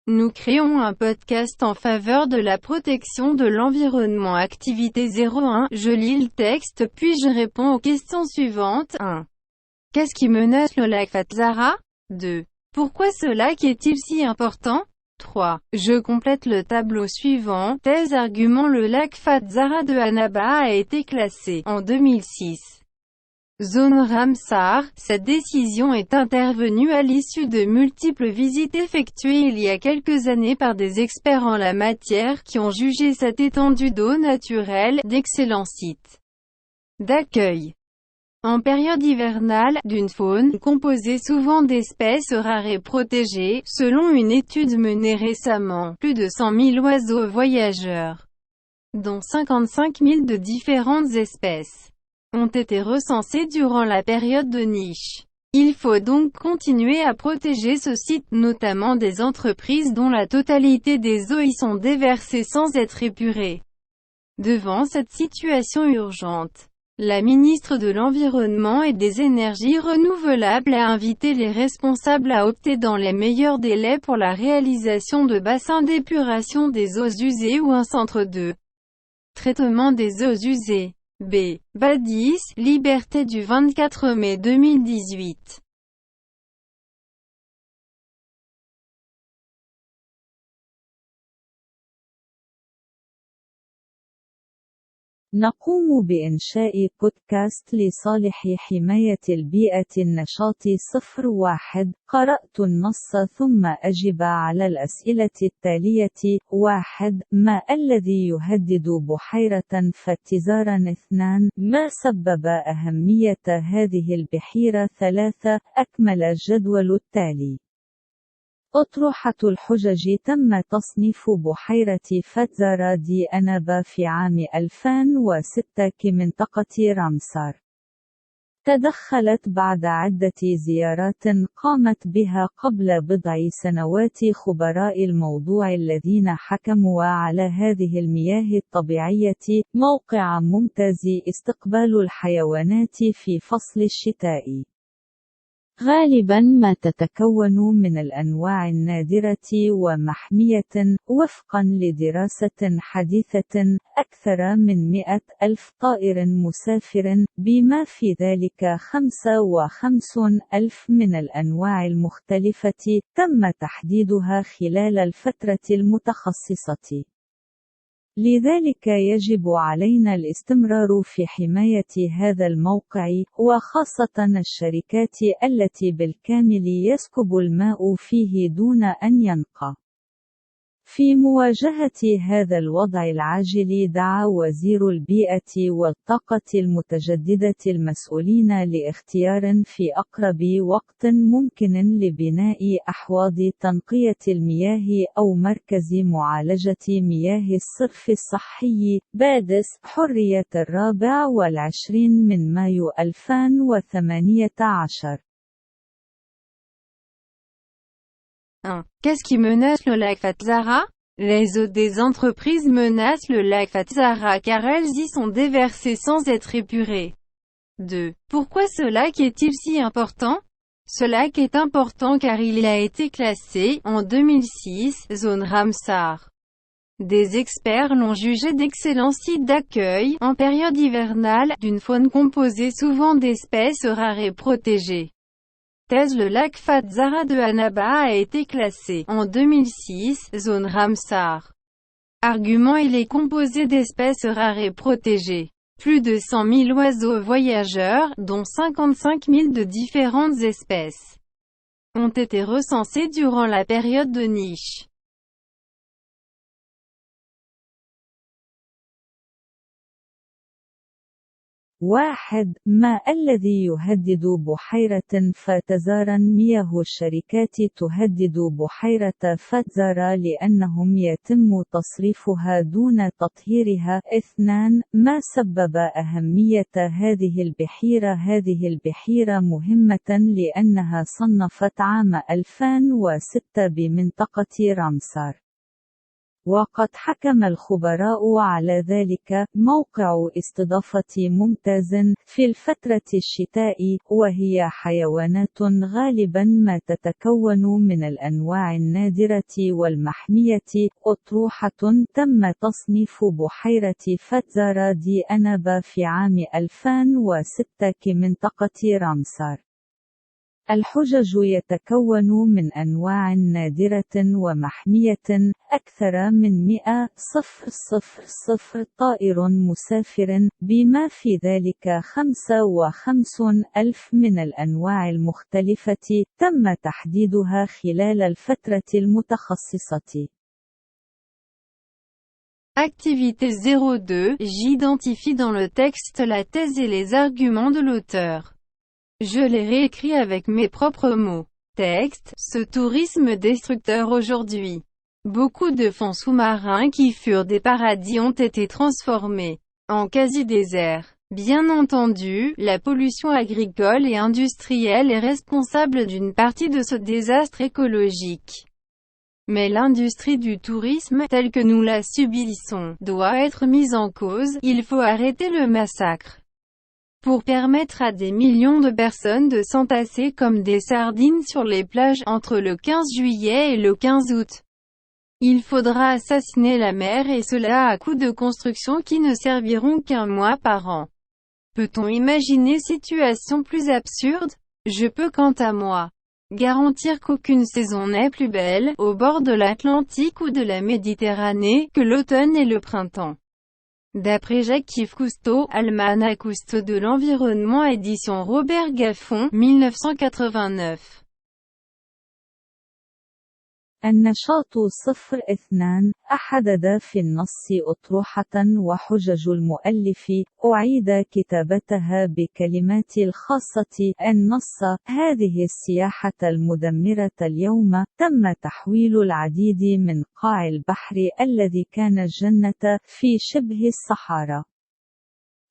Nous créons un podcast en faveur de la protection de l'environnement. Activité 01. Je lis le texte puis je réponds aux questions suivantes. 1. Qu'est-ce qui menace le lac Fatzara? 2. Pourquoi ce lac est-il si important? 3. Je complète le tableau suivant. Thèse argument. Le lac Fatzara de Annaba a été classé en 2006 zone Ramsar. Cette décision est intervenue à l'issue de multiples visites effectuées il y a quelques années par des experts en la matière qui ont jugé cette étendue d'eau naturelle d'excellent site d'accueil en période hivernale, d'une faune composée souvent d'espèces rares et protégées. Selon une étude menée récemment, plus de 100 000 oiseaux voyageurs, dont 55 000 de différentes espèces, ont été recensés durant la période de niche. Il faut donc continuer à protéger ce site, notamment des entreprises dont la totalité des eaux y sont déversées sans être épurées. Devant cette situation urgente, la ministre de l'Environnement et des Énergies renouvelables a invité les responsables à opter dans les meilleurs délais pour la réalisation de bassins d'épuration des eaux usées ou un centre de traitement des eaux usées. B. Badis, Liberté du 24 mai 2018. نقوم بإنشاء بودكاست لصالح حماية البيئة. النشاط 01. قرأت النص ثم أجب على الأسئلة التالية. 1. ما الذي يهدد بحيرة فاتزارا؟ 2. ما سبب أهمية هذه البحيرة؟ 3. أكمل الجدول التالي. أطروحة الحجج. تم تصنيف بحيرة فاتزارا دي أنابا في عام 2006 كمنطقة رامسار. تدخلت بعد عدة زيارات قامت بها قبل بضع سنوات خبراء الموضوع الذين حكموا على هذه المياه الطبيعية موقع ممتاز استقبال الحيوانات في فصل الشتاء. غالباً ما تتكون من الأنواع النادرة ومحمية. وفقاً لدراسة حديثة، أكثر من 100,000 طائر مسافر، بما في ذلك 55,000 من الأنواع المختلفة، تم تحديدها خلال الفترة المتخصصة. لذلك يجب علينا الاستمرار في حماية هذا الموقع، وخاصة الشركات التي بالكامل يسكب الماء فيه دون أن ينقى. في مواجهة هذا الوضع العاجل، دعا وزير البيئة والطاقة المتجددة المسؤولين لاختيار في أقرب وقت ممكن لبناء أحواض تنقية المياه أو مركز معالجة مياه الصرف الصحي. بادس، حرية 24 مايو 2018. 1. Qu'est-ce qui menace le lac Fatzara? Les eaux des entreprises menacent le lac Fatzara car elles y sont déversées sans être épurées. 2. Pourquoi ce lac est-il si important? Ce lac est important car il a été classé, en 2006, zone Ramsar. Des experts l'ont jugé d'excellent site d'accueil, en période hivernale, d'une faune composée souvent d'espèces rares et protégées. Thèse. Le lac Fatzara de Annaba a été classé, en 2006, zone Ramsar. Argument. Il est composé d'espèces rares et protégées. Plus de 100 000 oiseaux voyageurs, dont 55 000 de différentes espèces, ont été recensés durant la période de niche. واحد. ما الذي يهدد بحيرة فاتزارا؟ مياه الشركات تهدد بحيرة فاتزارا لأنهم يتم تصريفها دون تطهيرها. 2. ما سبب أهمية هذه البحيرة؟ هذه البحيرة مهمة لأنها صنفت عام 2006 بمنطقة رامسار. وقد حكم الخبراء على ذلك. موقع استضافة ممتاز في الفترة الشتاء، وهي حيوانات غالبا ما تتكون من الأنواع النادرة والمحمية. أطروحة تم تصنيف بحيرة فتزارا دي أنابا في عام 2006 كمنطقة رامسار. الحجج يتكون من أنواع نادرة ومحمية أكثر من 100,000 طائر مسافر، بما في ذلك 55,000 من الأنواع المختلفة تم تحديدها خلال الفترة المتخصصة. Activité 02. J'identifie dans le texte la thèse et les arguments de l'auteur. Je les réécris avec mes propres mots. Texte. Ce tourisme destructeur aujourd'hui. Beaucoup de fonds sous-marins qui furent des paradis ont été transformés en quasi-désert. Bien entendu, la pollution agricole et industrielle est responsable d'une partie de ce désastre écologique. Mais l'industrie du tourisme, telle que nous la subissons, doit être mise en cause. Il faut arrêter le massacre. Pour permettre à des millions de personnes de s'entasser comme des sardines sur les plages entre le 15 juillet et le 15 août. Il faudra assassiner la mer, et cela à coups de constructions qui ne serviront qu'un mois par an. Peut-on imaginer situation plus absurde? Je peux quant à moi garantir qu'aucune saison n'est plus belle, au bord de l'Atlantique ou de la Méditerranée, que l'automne et le printemps. D'après Jacques-Yves Cousteau, Almanach Cousteau de l'environnement édition Robert Gaffon, 1989. النشاط 02 أحدد في النص أطروحة وحجج المؤلف أعيد كتابتها بكلمات الخاصة. النص: هذه السياحة المدمرة اليوم تم تحويل العديد من قاع البحر الذي كان الجنة في شبه الصحراء.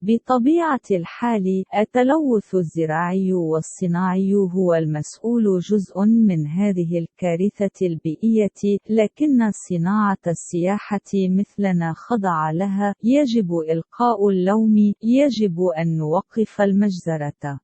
بطبيعة الحال، التلوث الزراعي والصناعي هو المسؤول جزء من هذه الكارثة البيئية، لكن صناعة السياحة مثلنا خضع لها. يجب إلقاء اللوم، يجب أن نوقف المجزرة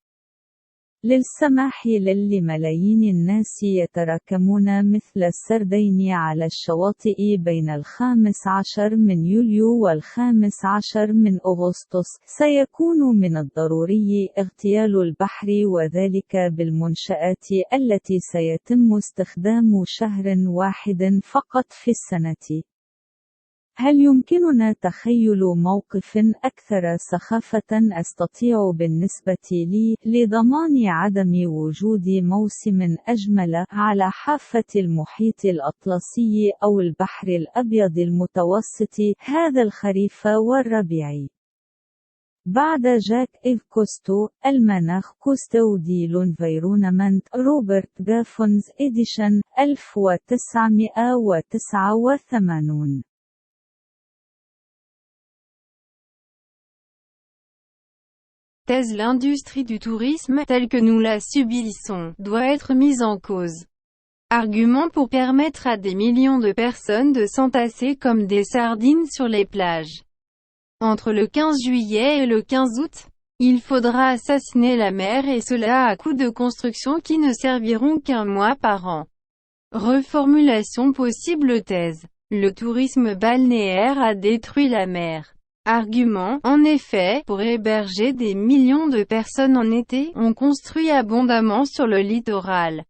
للسماح لملايين الناس يتراكمون مثل السردين على الشواطئ بين 15 من يوليو و15 من أغسطس. سيكون من الضروري اغتيال البحر، وذلك بالمنشآت التي سيتم استخدام شهر واحد فقط في السنة. هل يمكننا تخيل موقف أكثر سخافة أستطيع بالنسبة لي لضمان عدم وجود موسم أجمل على حافة المحيط الأطلسي أو البحر الأبيض المتوسط هذا الخريف والربيع؟ بعد جاك إيف كوستو، المناخ كوستو دي لونفيرونمنت، روبرت جافونز إديشن، 1989. Thèse: l'industrie du tourisme, telle que nous la subissons, doit être mise en cause. Argument pour permettre à des millions de personnes de s'entasser comme des sardines sur les plages. Entre le 15 juillet et le 15 août, il faudra assassiner la mer, et cela à coups de constructions qui ne serviront qu'un mois par an. Reformulation possible. Thèse: le tourisme balnéaire a détruit la mer. Argument: en effet, pour héberger des millions de personnes en été, on construit abondamment sur le littoral.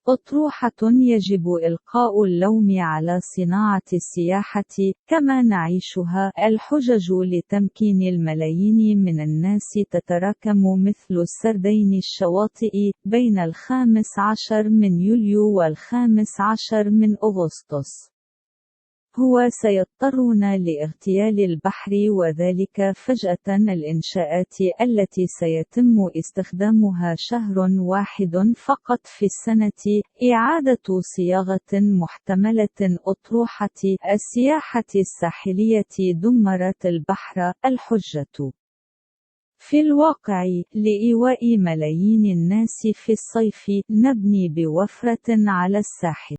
أطروحة: يجب إلقاء اللوم على صناعة السياحة كما نعيشها. الحجج لتمكين الملايين من الناس تتراكم مثل السردين الشواطئ بين 15 من يوليو و15 من أغسطس. هو سيضطرون لاغتيال البحر، وذلك فجأة. الإنشاءات التي سيتم استخدامها شهر واحد فقط في السنة. إعادة صياغة محتملة. أطروحة: السياحة الساحلية دمرت البحر. الحجة: في الواقع، لإيواء ملايين الناس في الصيف، نبني بوفرة على الساحل.